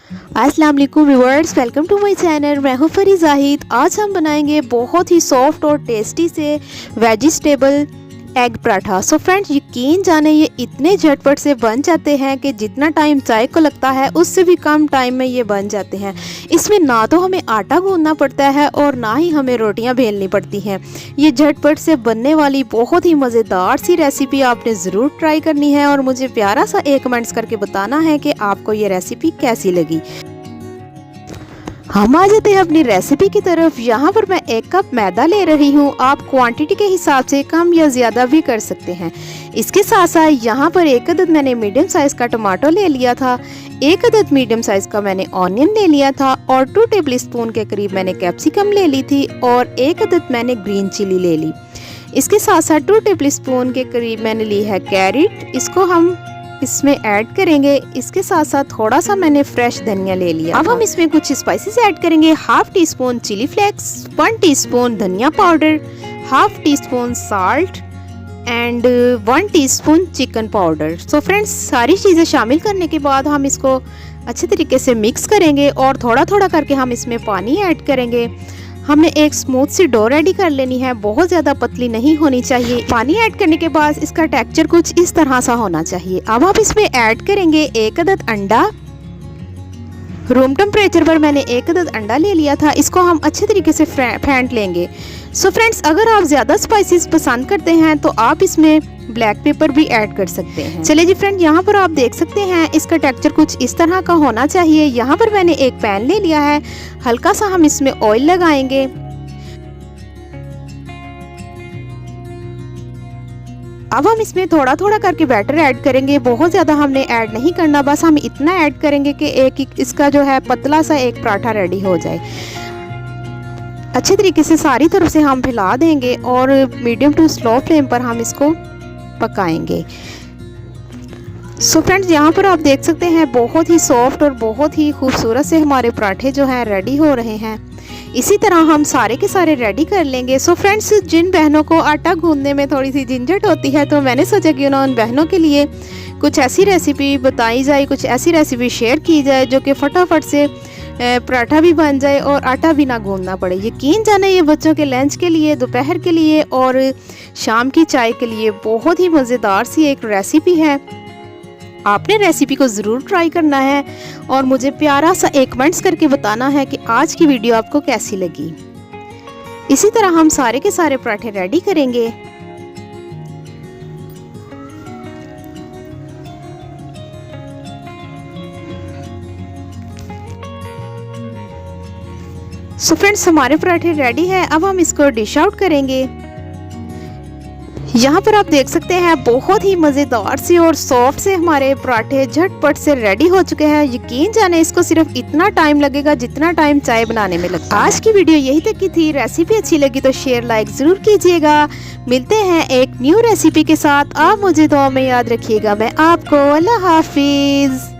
अस्सलाम वालेकुम viewers, welcome to my channel. मैं हूं फरी जाहिद। आज हम बनाएंगे बहुत ही सॉफ्ट और टेस्टी से vegetable egg paratha. So friends, यकीन जाने ये इतने झटपट से बन जाते हैं कि जितना टाइम चाय को लगता है उससे भी कम टाइम में ये बन जाते हैं। इसमें ना तो हमें आटा गूंदना पड़ता है और ना ही हमें रोटियां बेलनी पड़ती हैं। ये झटपट से बनने वाली बहुत ही मज़ेदार सी रेसिपी आपने ज़रूर ट्राई करनी है और मुझे प्यारा सा एक कमेंट्स करके बताना है कि आपको ये रेसिपी कैसी लगी। हम आ जाते हैं अपनी रेसिपी की तरफ। यहाँ पर मैं 1 कप मैदा ले रही हूँ। आप क्वांटिटी के हिसाब से कम या ज़्यादा भी कर सकते हैं। इसके साथ साथ यहाँ पर 1 अदद मैंने मीडियम साइज़ का टमाटो ले लिया था, 1 अदद मीडियम साइज़ का मैंने ऑनियन ले लिया था और 2 टेबल स्पून के करीब मैंने कैप्सिकम ले ली थी और 1 अदद मैंने ग्रीन चिली ले ली। इसके साथ साथ 2 टेबल स्पून के करीब मैंने ली है कैरेट, इसको हम इसमें ऐड करेंगे। इसके साथ साथ थोड़ा सा मैंने फ्रेश धनिया ले लिया। अब हम इसमें कुछ स्पाइसेस ऐड करेंगे। 1/2 टीस्पून चिली फ्लेक्स, 1 टीस्पून धनिया powder, 1/2 teaspoon salt and 1 teaspoon chicken powder. So friends, सारी चीज़ें शामिल करने के बाद हम इसको अच्छे तरीके से मिक्स करेंगे और थोड़ा थोड़ा करके हम इसमें पानी ऐड करेंगे। हमने एक स्मूथ सी डो रेडी कर लेनी है, बहुत ज़्यादा पतली नहीं होनी चाहिए। पानी ऐड करने के बाद इसका टेक्सचर कुछ इस तरह सा होना चाहिए। अब आप इसमें ऐड करेंगे 1 अदद अंडा। रूम टेम्परेचर पर मैंने 1 अदद अंडा ले लिया था। इसको हम अच्छे तरीके से फेंट लेंगे। सो फ्रेंड्स, अगर आप ज़्यादा स्पाइसेस पसंद करते हैं तो आप इसमें ब्लैक पेपर भी ऐड कर सकते हैं। चलिए जी फ्रेंड, यहाँ पर आप देख सकते हैं इसका टेक्सचर कुछ इस तरह का होना चाहिए। यहाँ पर मैंने एक पैन ले लिया है, हल्का सा हम इसमें ऑयल लगाएंगे। अब हम इसमें थोड़ा थोड़ा करके बैटर ऐड करेंगे। बहुत ज़्यादा हमने ऐड नहीं करना, बस हम इतना ऐड करेंगे कि एक इसका जो है पतला सा एक पराठा रेडी हो जाए। अच्छे तरीके से सारी तरफ से हम फैला देंगे और मीडियम टू स्लो फ्लेम पर हम इसको पकाएंगे। सो फ्रेंड्स, यहाँ पर आप देख सकते हैं बहुत ही सॉफ्ट और बहुत ही खूबसूरत से हमारे पराठे जो हैं रेडी हो रहे हैं। इसी तरह हम सारे के सारे रेडी कर लेंगे। सो फ्रेंड्स, जिन बहनों को आटा गूंदने में थोड़ी सी झंझट होती है तो मैंने सोचा कि उन बहनों के लिए कुछ ऐसी रेसिपी बताई जाए, कुछ ऐसी रेसिपी शेयर की जाए जो कि फटाफट से पराठा भी बन जाए और आटा भी ना गूंदना पड़े। यकीन जाने ये बच्चों के लंच के लिए, दोपहर के लिए और शाम की चाय के लिए बहुत ही मज़ेदार सी एक रेसिपी है। आपने रेसिपी को ज़रूर ट्राई करना है और मुझे प्यारा सा एक कमेंट्स करके बताना है कि आज की वीडियो आपको कैसी लगी। इसी तरह हम सारे के सारे पराठे रेडी करेंगे। सो फ्रेंड्स, हमारे पराठे रेडी है। अब हम इसको डिश आउट करेंगे। यहाँ पर आप देख सकते हैं बहुत ही मज़ेदार से और सॉफ्ट से हमारे पराठे झटपट से रेडी हो चुके हैं। यकीन जाने इसको सिर्फ इतना टाइम लगेगा जितना टाइम चाय बनाने में लगता है। आज की वीडियो यही तक की थी। रेसिपी अच्छी लगी तो शेयर लाइक ज़रूर कीजिएगा। मिलते हैं एक न्यू रेसिपी के साथ। आप मुझे दुआ में याद रखिएगा। मैं आपको अल्लाह हाफिज़।